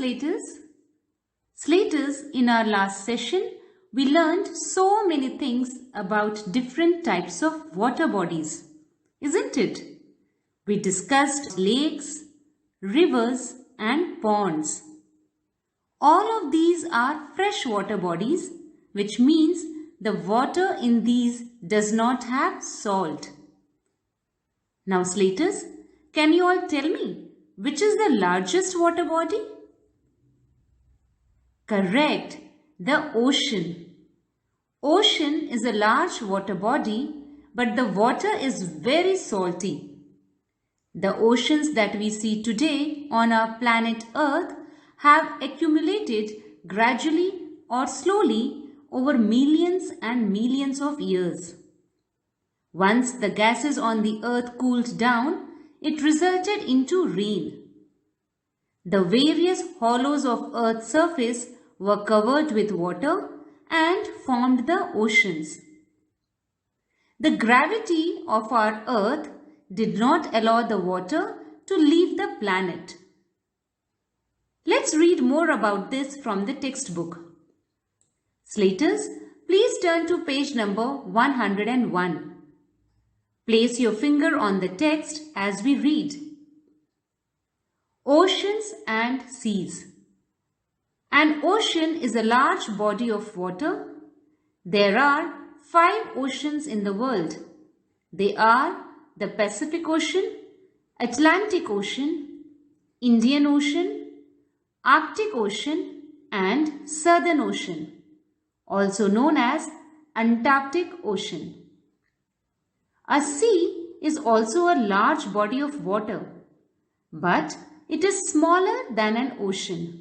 Slaters. Slaters, in our last session, we learned so many things about different types of water bodies, isn't it? We discussed lakes, rivers and ponds. All of these are freshwater bodies, which means the water in these does not have salt. Now Slaters, can you all tell me which is the largest water body? Correct, the ocean. Ocean is a large water body, but the water is very salty. The oceans that we see today on our planet Earth have accumulated gradually or slowly over millions and millions of years. Once the gases on the Earth cooled down, it resulted into rain. The various hollows of Earth's surface were covered with water and formed the oceans. The gravity of our Earth did not allow the water to leave the planet. Let's read more about this from the textbook. Slaters, please turn to page number 101. Place your finger on the text as we read. Oceans and seas. An ocean is a large body of water. There are 5 oceans in the world. They are the Pacific Ocean, Atlantic Ocean, Indian Ocean, Arctic Ocean and Southern Ocean, also known as Antarctic Ocean. A sea is also a large body of water, but it is smaller than an ocean.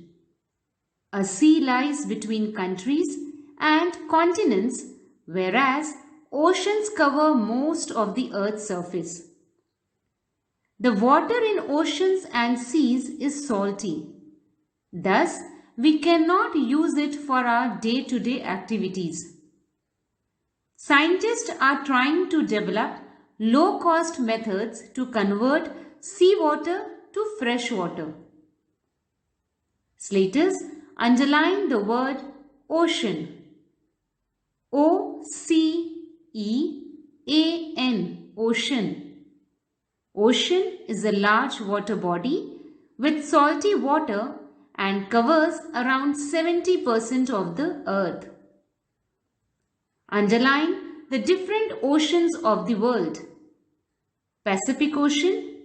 A sea lies between countries and continents, whereas oceans cover most of the Earth's surface. The water in oceans and seas is salty. Thus, we cannot use it for our day-to-day activities. Scientists are trying to develop low-cost methods to convert seawater to fresh water. Slaters, underline the word ocean. O-C-E-A-N, ocean. Ocean is a large water body with salty water and covers around 70% of the earth. Underline the different oceans of the world. Pacific Ocean,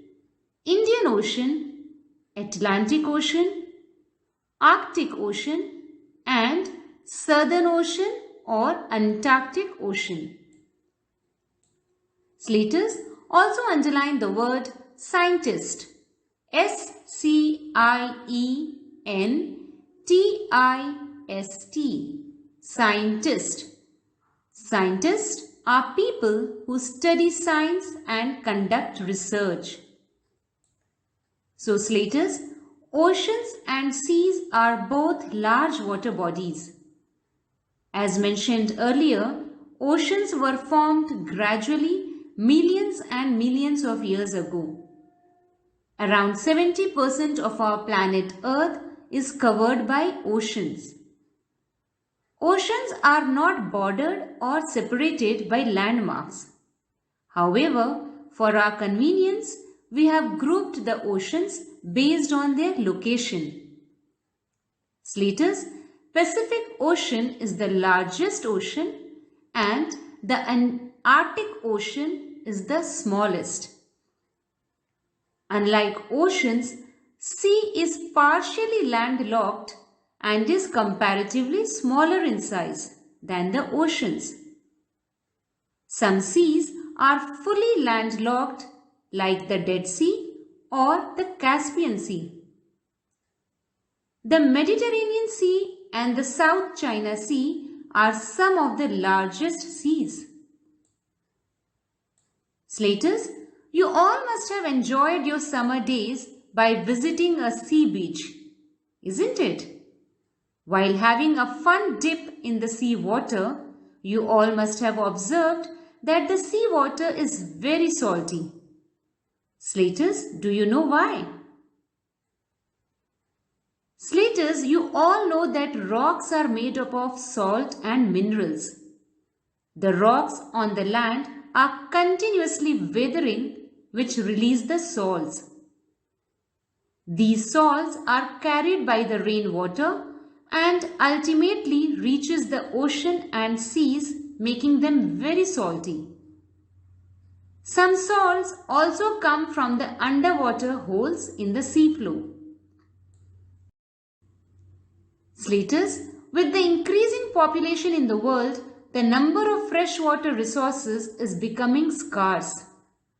Indian Ocean, Atlantic Ocean, Arctic Ocean and Southern Ocean or Antarctic Ocean. Slaters, also underline the word scientist. S-C-I-E-N-T-I-S-T. Scientist. Scientists are people who study science and conduct research. So Slaters, oceans and seas are both large water bodies. As mentioned earlier, oceans were formed gradually millions and millions of years ago. Around 70% of our planet Earth is covered by oceans. Oceans are not bordered or separated by landmarks. However, for our convenience, we have grouped the oceans based on their location. Slaters, Pacific Ocean is the largest ocean and the Arctic Ocean is the smallest. Unlike oceans, sea is partially landlocked and is comparatively smaller in size than the oceans. Some seas are fully landlocked like the Dead Sea or the Caspian Sea. The Mediterranean Sea and the South China Sea are some of the largest seas. Slaters, you all must have enjoyed your summer days by visiting a sea beach, isn't it? While having a fun dip in the sea water, you all must have observed that the sea water is very salty. Slaters, do you know why? Slaters, Slaters, you all know that rocks are made up of salt and minerals. The rocks on the land are continuously weathering, which release the salts. These salts are carried by the rainwater and ultimately reaches the ocean and seas, making them very salty. Some salts also come from the underwater holes in the seafloor. Slaters, with the increasing population in the world, the number of freshwater resources is becoming scarce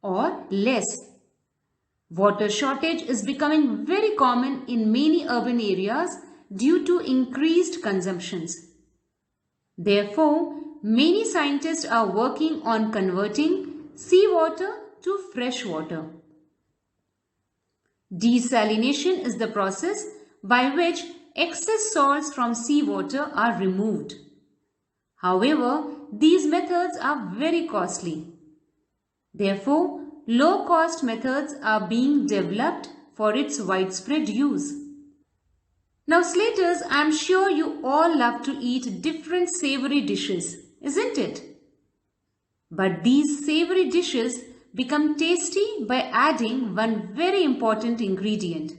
or less. Water shortage is becoming very common in many urban areas due to increased consumptions. Therefore, many scientists are working on converting seawater to fresh water. Desalination is the process by which excess salts from seawater are removed. However, these methods are very costly. Therefore, low-cost methods are being developed for its widespread use. Now, Slaters, I'm sure you all love to eat different savory dishes, isn't it? But these savory dishes become tasty by adding one very important ingredient.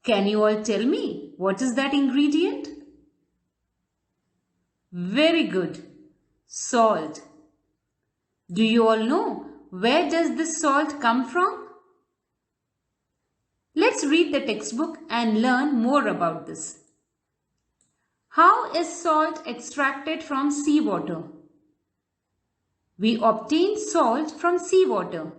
Can you all tell me what is that ingredient? Very good. Salt. Do you all know where does this salt come from? Let's read the textbook and learn more about this. How is salt extracted from seawater? We obtain salt from seawater.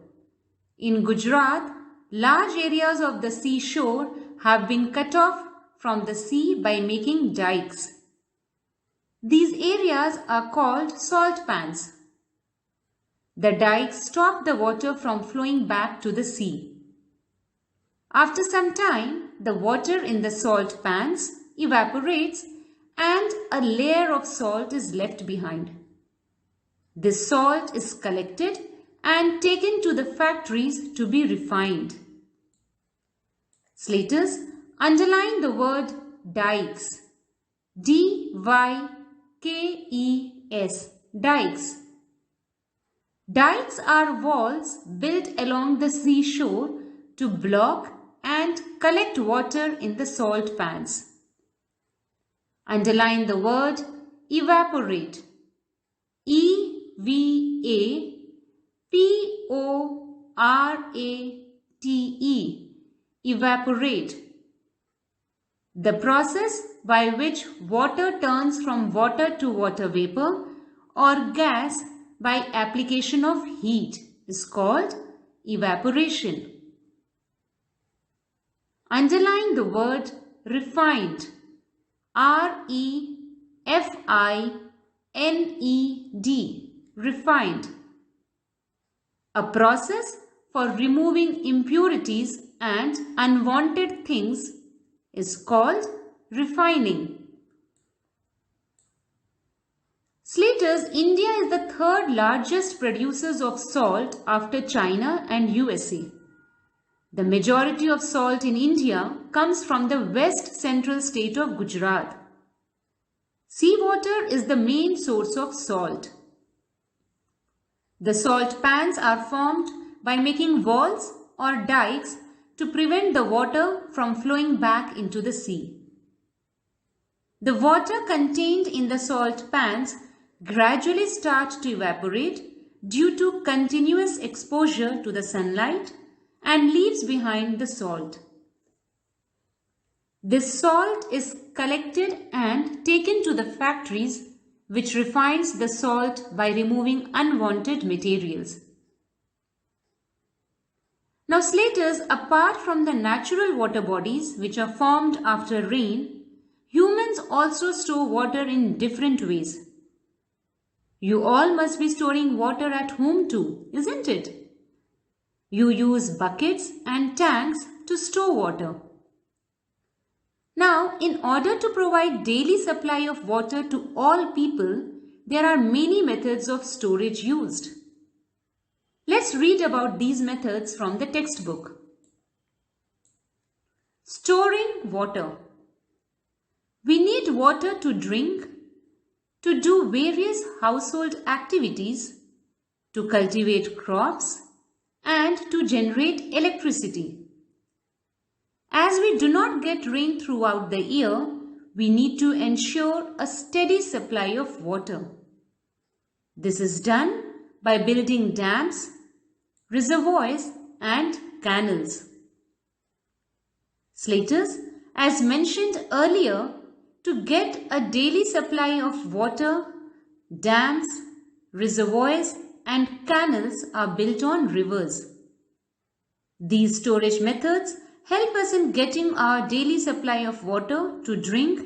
In Gujarat, large areas of the seashore have been cut off from the sea by making dikes. These areas are called salt pans. The dikes stop the water from flowing back to the sea. After some time, the water in the salt pans evaporates and a layer of salt is left behind. This salt is collected and taken to the factories to be refined. Slaters, underline the word dikes. D-Y-K-E-S, dikes. Dikes are walls built along the seashore to block and collect water in the salt pans. Underline the word evaporate. E-V-A-P-O-R-A-T-E, evaporate. The process by which water turns from water to water vapor or gas by application of heat is called evaporation. Underline the word refined. R-E-F-I-N-E-D, refined. A process for removing impurities and unwanted things is called refining. Slaters, India is the third largest producers of salt after China and USA. The majority of salt in India comes from the west central state of Gujarat. Seawater is the main source of salt. The salt pans are formed by making walls or dikes to prevent the water from flowing back into the sea. The water contained in the salt pans gradually start to evaporate due to continuous exposure to the sunlight and leaves behind the salt. This salt is collected and taken to the factories, which refines the salt by removing unwanted materials. Now, Slaters, apart from the natural water bodies which are formed after rain, humans also store water in different ways. You all must be storing water at home too, isn't it? You use buckets and tanks to store water. Now, in order to provide daily supply of water to all people, there are many methods of storage used. Let's read about these methods from the textbook. Storing water. We need water to drink, to do various household activities, to cultivate crops, and to generate electricity. As we do not get rain throughout the year, we need to ensure a steady supply of water. This is done by building dams, reservoirs, and canals. Slaters, as mentioned earlier, to get a daily supply of water, dams, reservoirs, and canals are built on rivers. These storage methods help us in getting our daily supply of water to drink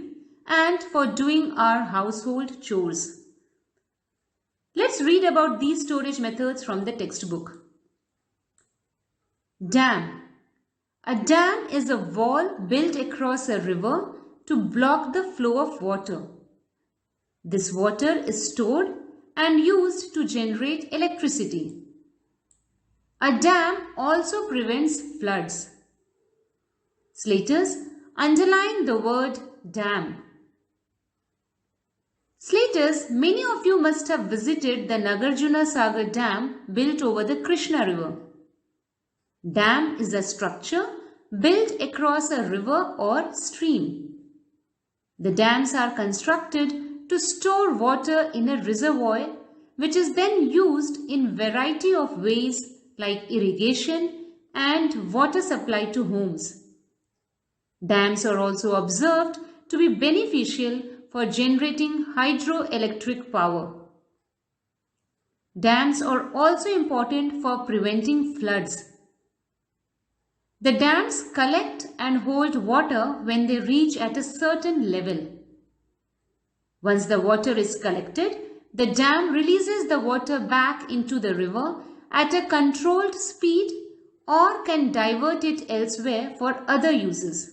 and for doing our household chores. Let's read about these storage methods from the textbook. Dam. A dam is a wall built across a river to block the flow of water. This water is stored and used to generate electricity. A dam also prevents floods. Slaters, underline the word dam. Slaters, many of you must have visited the Nagarjuna Sagar Dam built over the Krishna River. Dam is a structure built across a river or stream. The dams are constructed to store water in a reservoir, which is then used in variety of ways like irrigation and water supply to homes. Dams are also observed to be beneficial for generating hydroelectric power. Dams are also important for preventing floods. The dams collect and hold water when they reach at a certain level. Once the water is collected, the dam releases the water back into the river at a controlled speed or can divert it elsewhere for other uses.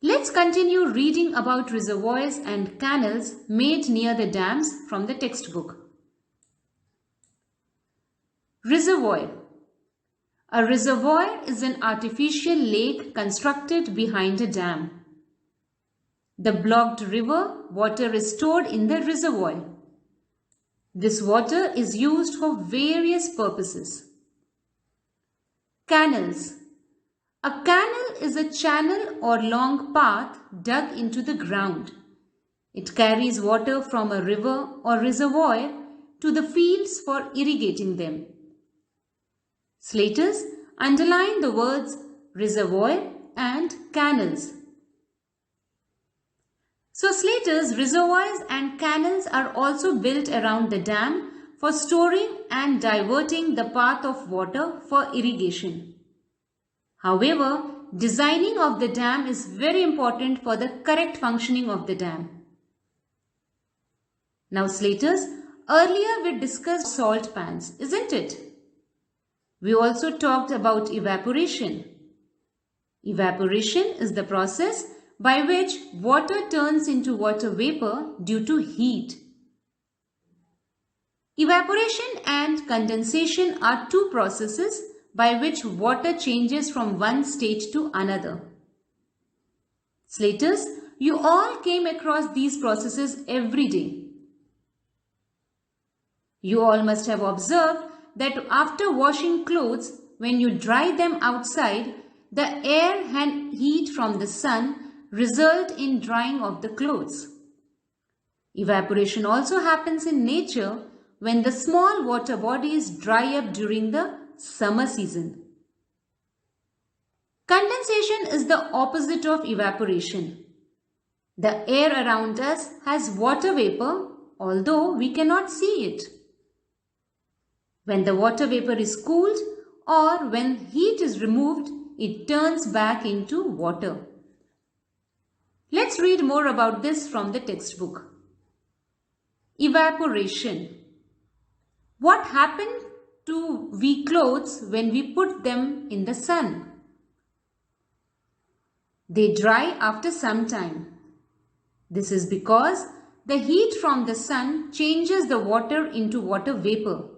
Let's continue reading about reservoirs and canals made near the dams from the textbook. Reservoir. A reservoir is an artificial lake constructed behind a dam. The blocked river water is stored in the reservoir. This water is used for various purposes. Canals. A canal is a channel or long path dug into the ground. It carries water from a river or reservoir to the fields for irrigating them. Slaters, underline the words reservoir and canals. So slaters, reservoirs and canals are also built around the dam for storing and diverting the path of water for irrigation. However, designing of the dam is very important for the correct functioning of the dam. Now slaters, earlier we discussed salt pans, isn't it? We also talked about evaporation. Evaporation is the process by which water turns into water vapor due to heat. Evaporation and condensation are two processes by which water changes from one state to another. Slaters, you all came across these processes every day. You all must have observed that after washing clothes, when you dry them outside, the air and heat from the sun result in drying of the clothes. Evaporation also happens in nature when the small water bodies dry up during the summer season. Condensation is the opposite of evaporation. The air around us has water vapor, although we cannot see it. When the water vapor is cooled or when heat is removed, it turns back into water. Let's read more about this from the textbook. Evaporation. What happened to we clothes when we put them in the sun? They dry after some time. This is because the heat from the sun changes the water into water vapor.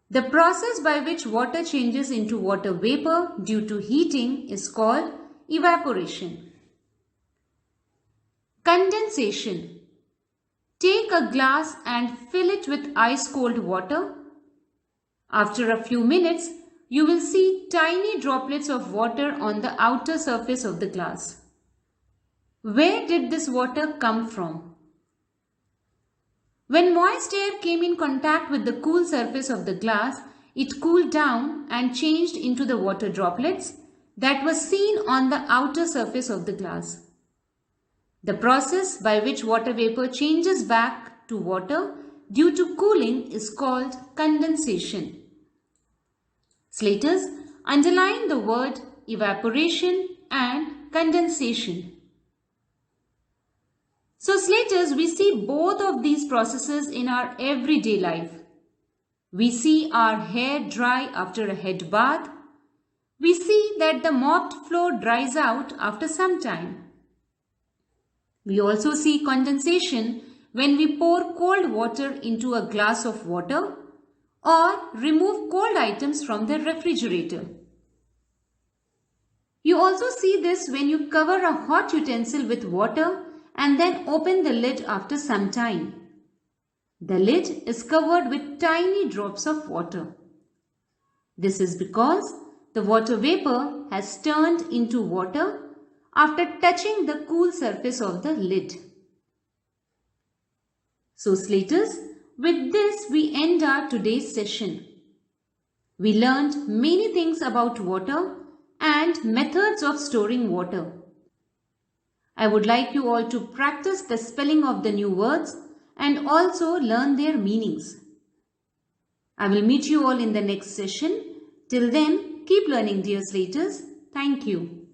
The process by which water changes into water vapor due to heating is called evaporation. Condensation. Take a glass and fill it with ice cold water. After a few minutes, you will see tiny droplets of water on the outer surface of the glass. Where did this water come from? When moist air came in contact with the cool surface of the glass, it cooled down and changed into the water droplets that were seen on the outer surface of the glass. The process by which water vapor changes back to water due to cooling is called condensation. Slaters, underline the word evaporation and condensation. So Slaters, we see both of these processes in our everyday life. We see our hair dry after a head bath. We see that the mopped floor dries out after some time. We also see condensation when we pour cold water into a glass of water or remove cold items from the refrigerator. You also see this when you cover a hot utensil with water and then open the lid after some time. The lid is covered with tiny drops of water. This is because the water vapor has turned into water after touching the cool surface of the lid. So Slaters, with this we end our today's session. We learned many things about water and methods of storing water. I would like you all to practice the spelling of the new words and also learn their meanings. I will meet you all in the next session. Till then, keep learning, dear Slaters. Thank you.